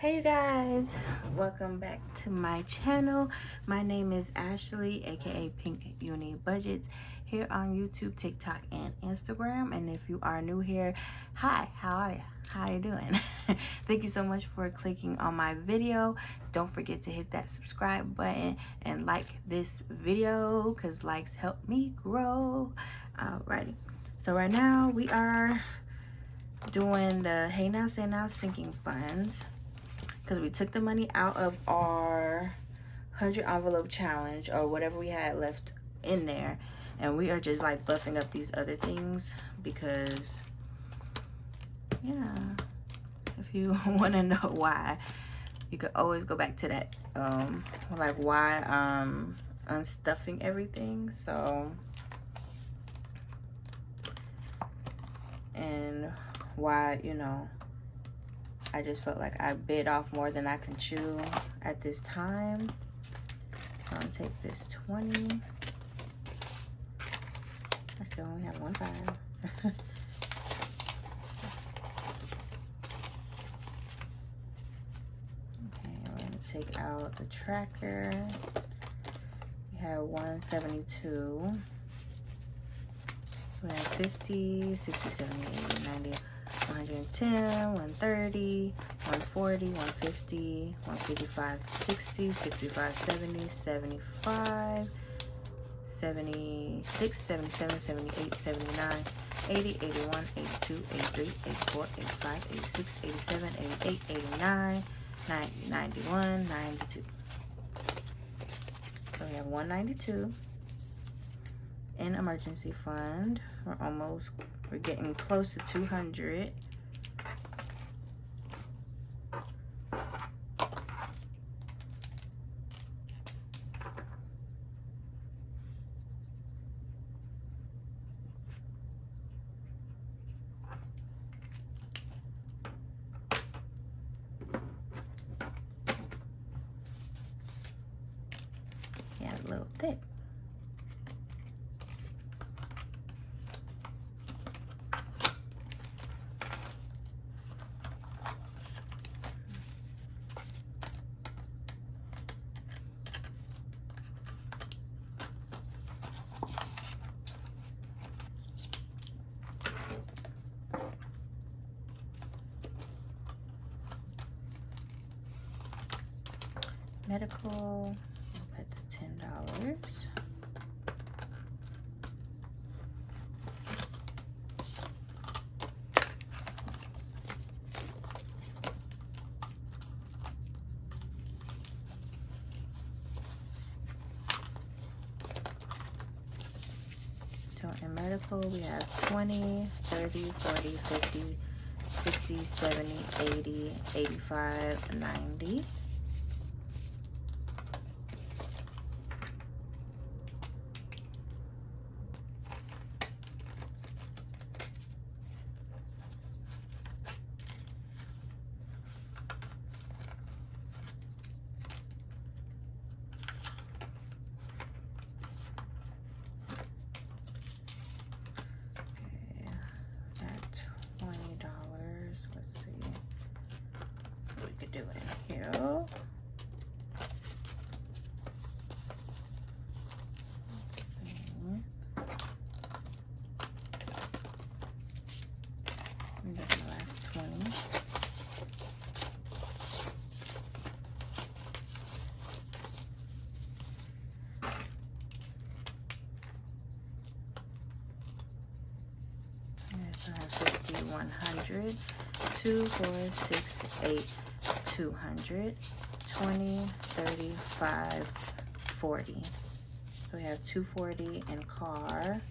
Hey you guys, welcome back to my channel. My name is Ashley, aka Pink-UniBudgetz, here on YouTube, TikTok, and Instagram. And if you are new here, hi, how are you? How you doing? Thank you so much for clicking on my video. Don't forget to hit that subscribe button and like this video because likes help me grow. Alrighty, so right now we are doing the Hey Now Say Now sinking funds, because we took the money out of our 100 envelope challenge or whatever we had left in there, and we are just like buffing up these other things because, yeah, if you want to know why, you could always go back to that, like why I'm unstuffing everything. So, and why, you know, I just felt like I bit off more than I can chew at this time. So I'm gonna take this 20. I still only have 1 5. Okay, we're gonna take out the tracker. We have 172. We have 50, 60, 70, 80, 90. 110, 130, 140, 150, 155, 60, 65, 70, 75, 76, 77, 78, 79, 80, 81, 82, 83, 84, 85, 86, 87, 88, 89, 90, 91, 92. So we have 192 in emergency fund. We're getting close to 200. Yeah, a little thick. Medical, put the $10. So in medical, we have 20, 30, 40, 50, 60, 70, 80, 85, 90. Do it here. And that's the last 20. And so I have 50, 100, 2, 4, 6, 8. 200, 20, 35, 40. So we have 240 in car.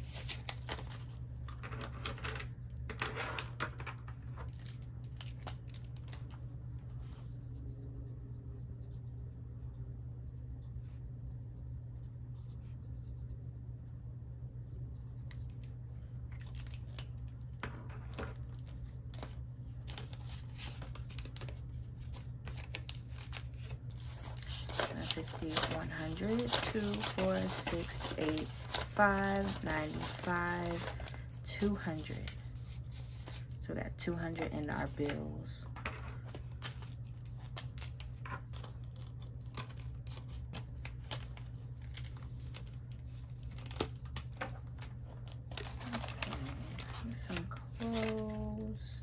$50, 100, 2, 4, 6, 8, 5, 95, 200. So we got 200 in our bills. close.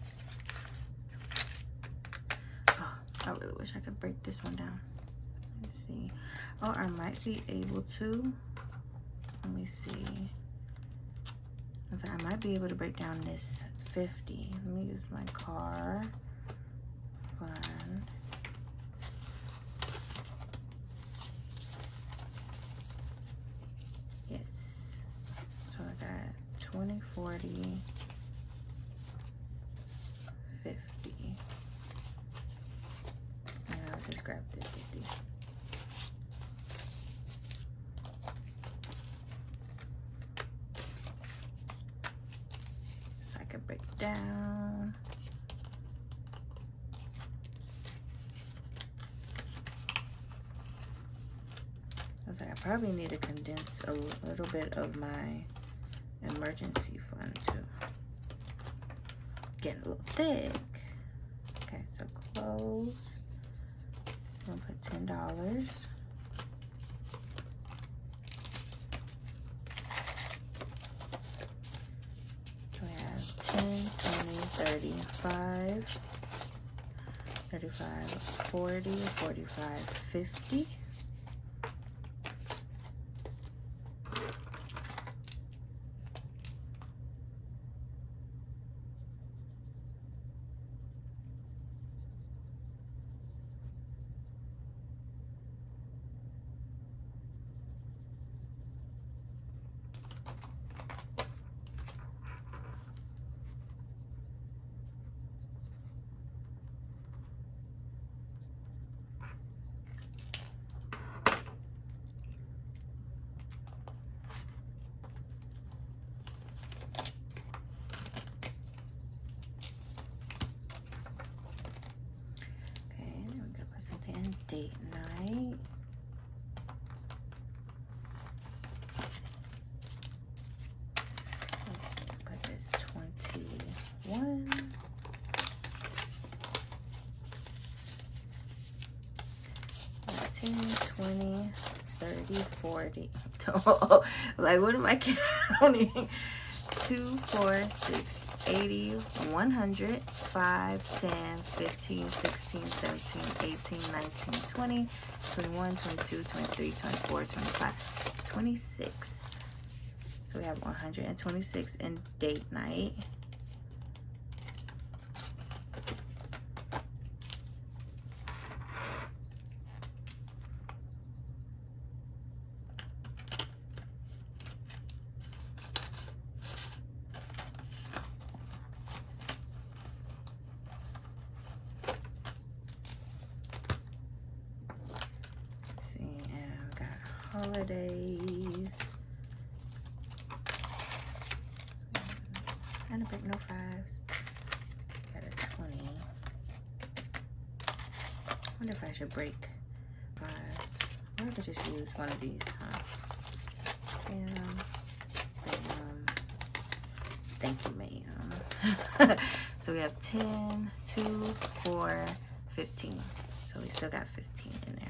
Oh, I really wish I could break this one down. Let's see. Oh, I might be able to. Let me see. I might be able to break down this 50. Let me use my car fund. Yes. So I got 20, 40, 50. And I'll just grab this 50. Break down. I probably need to condense a little bit of my emergency fund too. Getting a little thick. Okay, so close. I'm gonna put $10. So we have 10, 20, 35, 35, 40, 45, 50. Date night. Put this 21. $10, 20, 30, 40. Like, what am I counting? 2, 4, 6, 80, 100, 5, 10, 15, 16, 17, 18, 19, 20, 21, 22, 23, 24, 25, 26. So we have 126 in date night. Holidays. And a break no fives. Got a 20. I wonder if I should break fives. Or I could just use one of these, huh? Bam. Bam. Thank you, ma'am. So we have 10, 2, 4, 15. So we still got 15 in there.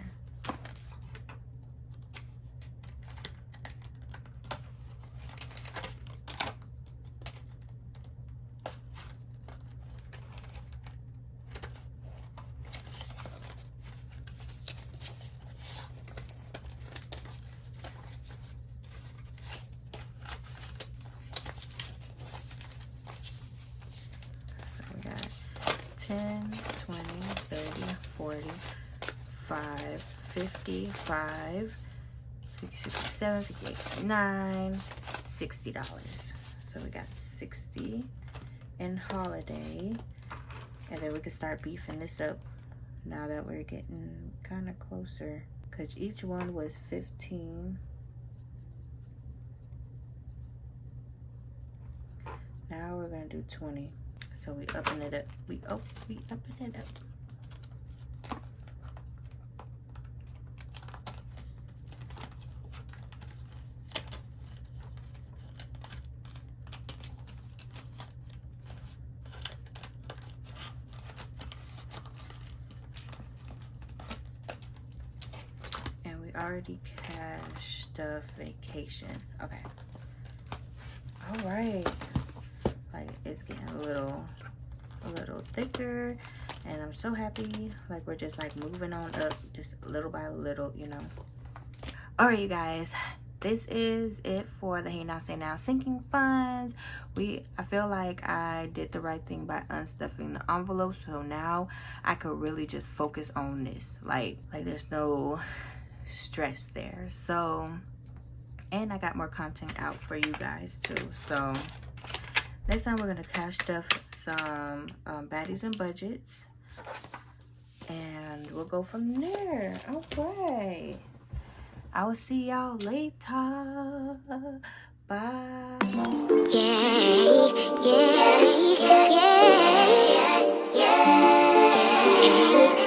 We got 10, 20, 30, 40, 5, 55, 57, 58, 59, $60. So we got 60 in holiday. And then we can start beefing this up now that we're getting kind of closer. Because each one was 15. Now we're going to do 20. So we upping it up. We upping it up. And we already cashed the vacation. Okay. All right. Like, it's getting a little thicker, and I'm so happy. Like, we're just like moving on up just little by little, you know. All right, you guys, this is it for the Hey Now Say Now sinking funds. I feel like I did the right thing by unstuffing the envelope, so now I could really just focus on this. Like there's no stress there. So, and I got more content out for you guys too. So next time we're gonna cash stuff some Baddies and Budgets, and we'll go from there. All right, I will see y'all later. Bye. Yeah.